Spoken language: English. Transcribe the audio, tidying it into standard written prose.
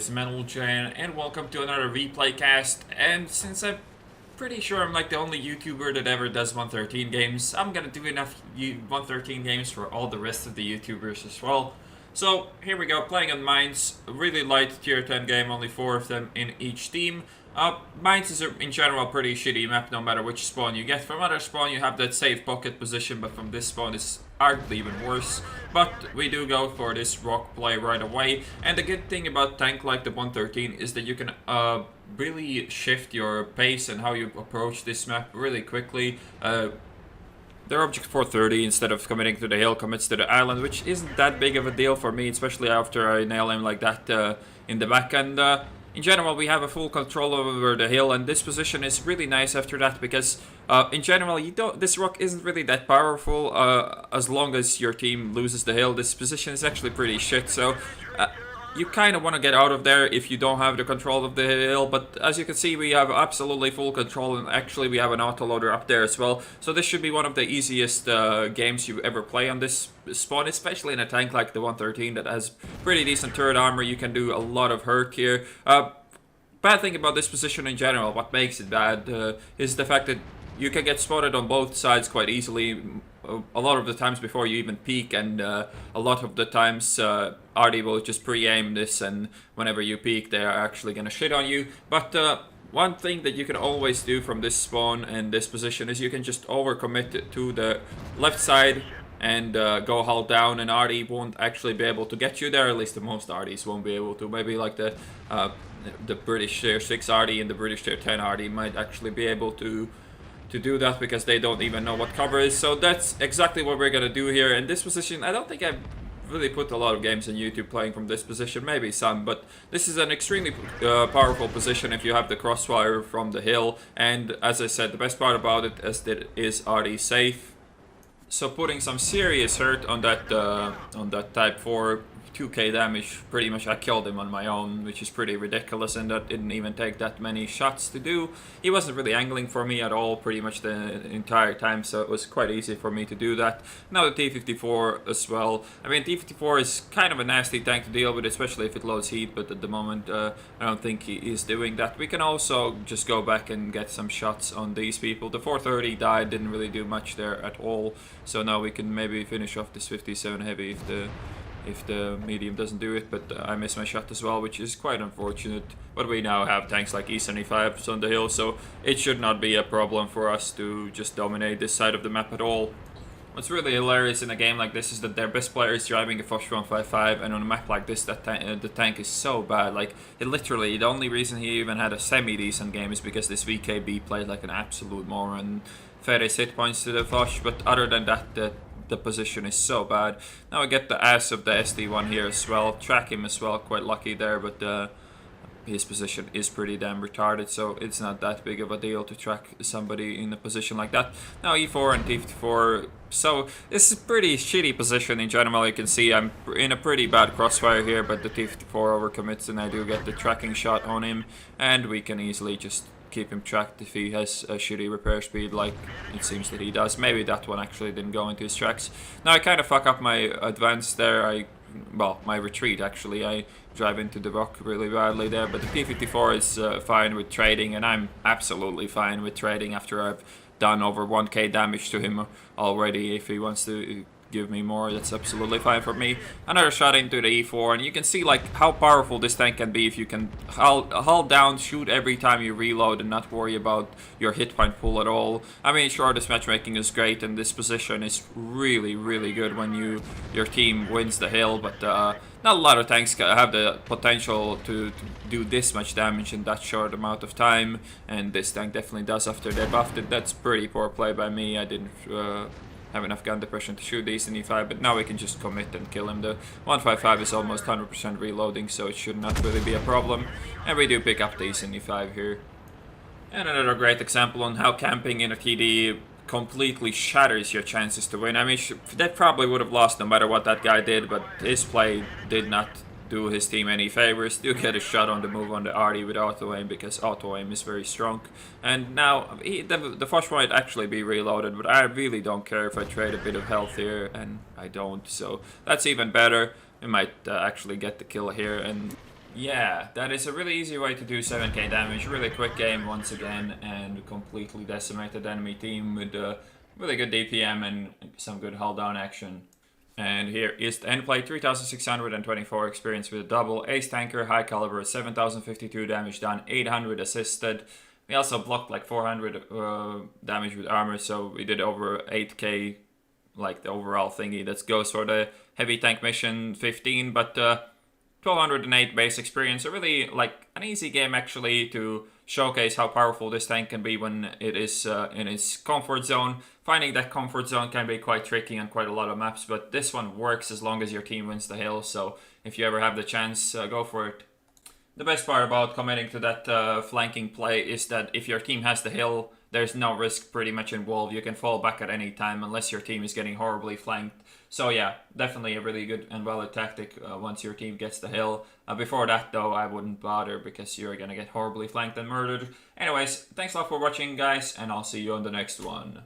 is Metalgen, and welcome to another replay cast. And since I'm pretty sure I'm like the only YouTuber that ever does 113 games, I'm gonna do enough 113 games for all the rest of the YouTubers as well. So here we go, playing on Mines, a really light tier 10 game, only 4 of them in each team. Mines is in general a pretty shitty map no matter which spawn you get. From other spawn you have that safe pocket position, but from this spawn it's arguably even worse. But we do go for this rock play right away. And the good thing about tank like the 113 is that you can really shift your pace and how you approach this map really quickly. Their object 430, instead of committing to the hill, commits to the island, which isn't that big of a deal for me, especially after I nail him like that in the back. And in general, we have a full control over the hill, and this position is really nice after that because in general, this rock isn't really that powerful as long as your team loses the hill. This position is actually pretty shit, so you kind of want to get out of there if you don't have the control of the hill, but as you can see, we have absolutely full control, and actually we have an autoloader up there as well, so this should be one of the easiest games you ever play on this spawn, especially in a tank like the 113 that has pretty decent turret armor. You can do a lot of hurt here. Bad thing about this position in general, what makes it bad, is the fact that you can get spotted on both sides quite easily, a lot of the times before you even peek, and a lot of the times Artie will just pre-aim this, and whenever you peek they are actually gonna shit on you. But one thing that you can always do from this spawn and this position is you can just overcommit to the left side and go hull down, and Artie won't actually be able to get you there. At least the most Arties won't be able to. Maybe like the British tier 6 Artie and the British tier 10 Artie might actually be able to do that because they don't even know what cover is. So that's exactly what we're gonna do here in this position. I don't think I've really put a lot of games on YouTube playing from this position, maybe some, but this is an extremely powerful position if you have the crossfire from the hill. And as I said, the best part about it is that it is already safe. So putting some serious hurt on that type 4 2k damage, pretty much I killed him on my own, which is pretty ridiculous, and that didn't even take that many shots to do. He wasn't really angling for me at all pretty much the entire time, so it was quite easy for me to do that. Now the T-54 as well. I mean, T-54 is kind of a nasty tank to deal with, especially if it loads heat, but at the moment I don't think he is doing that. We can also just go back and get some shots on these people. The 430 died, didn't really do much there at all, so now we can maybe finish off this 57 heavy if the medium doesn't do it, but I missed my shot as well, which is quite unfortunate. But we now have tanks like E75s on the hill, so it should not be a problem for us to just dominate this side of the map at all. What's really hilarious in a game like this is that their best player is driving a Foch 155, and on a map like this, that the tank is so bad. Like, it literally, the only reason he even had a semi-decent game is because this VKB played like an absolute moron, fed his hit points to the Foch, but other than that, the position is so bad. Now I get the ass of the SD1 here as well. Track him as well, quite lucky there, but his position is pretty damn retarded, so it's not that big of a deal to track somebody in a position like that. Now E4 and T54, so this is a pretty shitty position in general. You can see I'm in a pretty bad crossfire here, but the T54 overcommits and I do get the tracking shot on him, and we can easily just keep him tracked if he has a shitty repair speed like it seems that he does. Maybe that one actually didn't go into his tracks. Now I kind of fuck up my advance there. Well, my retreat actually. I drive into the rock really badly there, but the P54 is fine with trading, and I'm absolutely fine with trading after I've done over 1k damage to him already. If he wants to give me more, that's absolutely fine for me. Another shot into the E4, and you can see like how powerful this tank can be if you can hull down, shoot every time you reload, and not worry about your hit point pool at all. I mean, sure, this matchmaking is great, and this position is really, really good when your team wins the hill, but not a lot of tanks have the potential to do this much damage in that short amount of time, and this tank definitely does after they buffed it. That's pretty poor play by me. I didn't have enough gun depression to shoot these in E5, but now we can just commit and kill him. The 155 is almost 100% reloading, so it should not really be a problem. And we do pick up these in E5 here. And another great example on how camping in a TD completely shatters your chances to win. I mean, that probably would have lost no matter what that guy did, but his play did not do his team any favors. Do get a shot on the move on the Artie with auto aim because auto aim is very strong. And now the Foch might actually be reloaded, but I really don't care if I trade a bit of health here, and I don't. So that's even better. We might actually get the kill here, and Yeah, that is a really easy way to do 7k damage. Really quick game once again, and completely decimated enemy team with really good DPM and some good hull down action. And here is the end play, 3624 experience with a double. Ace tanker, high caliber, 7052 damage done, 800 assisted. We also blocked like 400 damage with armor, so we did over 8k, like the overall thingy. That goes for the heavy tank mission 15, but 1208 base experience. A really like an easy game actually to showcase how powerful this tank can be when it is in its comfort zone. Finding that comfort zone can be quite tricky on quite a lot of maps, but this one works as long as your team wins the hill. So if you ever have the chance, go for it. The best part about committing to that flanking play is that if your team has the hill, there's no risk pretty much involved. You can fall back at any time unless your team is getting horribly flanked. So yeah, definitely a really good and valid tactic once your team gets the hill. Before that though, I wouldn't bother because you're gonna get horribly flanked and murdered. Anyways, thanks a lot for watching guys, and I'll see you on the next one.